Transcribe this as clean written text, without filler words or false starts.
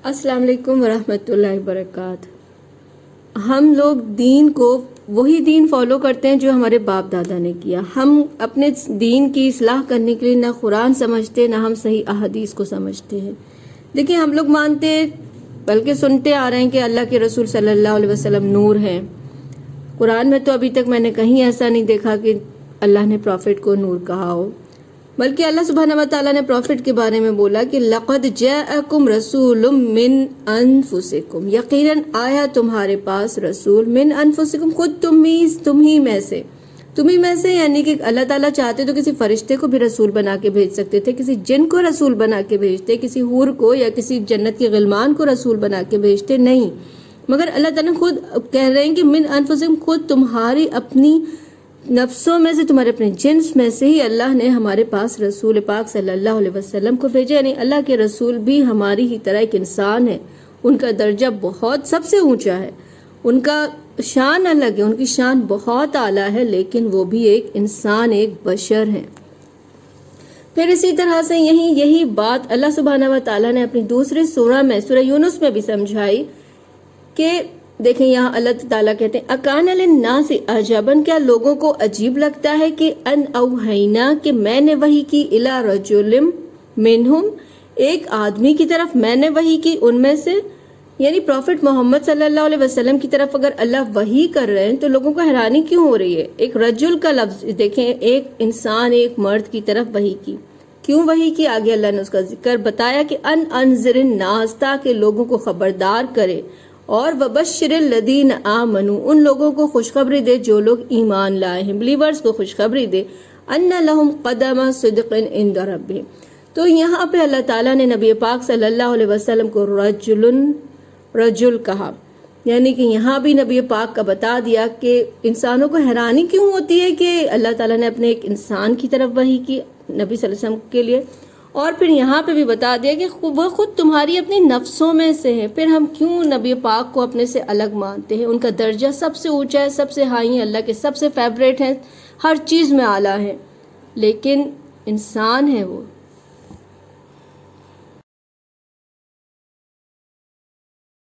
السلام علیکم ورحمۃ اللہ وبرکاتہ۔ ہم لوگ وہی دین فالو کرتے ہیں جو ہمارے باپ دادا نے کیا۔ ہم اپنے دین کی اصلاح کرنے کے لیے نہ قرآن سمجھتے نہ ہم صحیح احادیث کو سمجھتے ہیں۔ دیکھیں، ہم لوگ مانتے بلکہ سنتے آ رہے ہیں کہ اللہ کے رسول صلی اللہ علیہ وسلم نور ہیں۔ قرآن میں تو ابھی تک میں نے کہیں ایسا نہیں دیکھا کہ اللہ نے پروفٹ کو نور کہا ہو، بلکہ اللہ سبحانہ و تعالیٰ نے پروفٹ کے بارے میں بولا کہ لَقَدْ جَاءَكُمْ رَسُولٌ مِّنْ أَنفُسِكُمْ، یقیناً آیا تمہارے پاس رسول من انفسکم، خود تمہیں میں سے یعنی کہ اللہ تعالیٰ چاہتے تو کسی فرشتے کو بھی رسول بنا کے بھیج سکتے تھے، کسی جن کو رسول بنا کے بھیجتے، کسی حور کو یا کسی جنت کے غلمان کو رسول بنا کے بھیجتے نہیں، مگر اللہ تعالیٰ خود کہہ رہے ہیں کہ من انفسکم، خود تمہاری اپنی نفسوں میں سے، تمہارے اپنے جنس میں سے ہی اللہ نے ہمارے پاس رسول پاک صلی اللہ علیہ وسلم کو بھیجا۔ یعنی اللہ کے رسول بھی ہماری ہی طرح ایک انسان ہے، ان کا درجہ بہت سب سے اونچا ہے، ان کا شان الگ ہے، ان کی شان بہت اعلیٰ ہے، لیکن وہ بھی ایک انسان، ایک بشر ہیں۔ پھر اسی طرح سے یہی بات اللہ سبحانہ و تعالیٰ نے اپنی دوسری سورہ میں، سورہ یونس میں بھی سمجھائی کہ دیکھیں یہاں اللہ تعالیٰ کہتے ہیں اکان للناس عجباً، کیا لوگوں کو عجیب لگتا ہے کہ ان اوحینا، کہ میں نے وحی کی، الی رجل منہم، ایک آدمی کی طرف میں نے وحی کی ان میں سے، یعنی پروفٹ محمد صلی اللہ علیہ وسلم کی طرف اگر اللہ وحی کر رہے ہیں تو لوگوں کو حیرانی کیوں ہو رہی ہے؟ ایک رجل کا لفظ دیکھیں، ایک انسان، ایک مرد کی طرف وحی کی، کیوں وحی کی؟ آگے اللہ نے اس کا ذکر بتایا کہ انذر الناس، تاکہ لوگوں کو خبردار کرے، اور وبشر الذین آمنوا، ان لوگوں کو خوشخبری دے جو لوگ ایمان لائے ہیں، بلیورز کو خوشخبری دے، ان لہم قدم صدق عند ربہم۔ تو یہاں پہ اللہ تعالیٰ نے نبی پاک صلی اللہ علیہ وسلم کو رجل کہا، یعنی کہ یہاں بھی نبی پاک کا بتا دیا کہ انسانوں کو حیرانی کیوں ہوتی ہے کہ اللہ تعالیٰ نے اپنے ایک انسان کی طرف وحی کی نبی صلی اللہ علیہ وسلم کے لیے، اور پھر یہاں پہ بھی بتا دیا کہ وہ خود تمہاری اپنی نفسوں میں سے ہیں، پھر ہم کیوں نبی پاک کو اپنے سے الگ مانتے ہیں؟ ان کا درجہ سب سے اونچا ہے، سب سے ہائی ہیں، اللہ کے سب سے فیوریٹ ہیں، ہر چیز میں اعلیٰ ہیں، لیکن انسان ہے وہ۔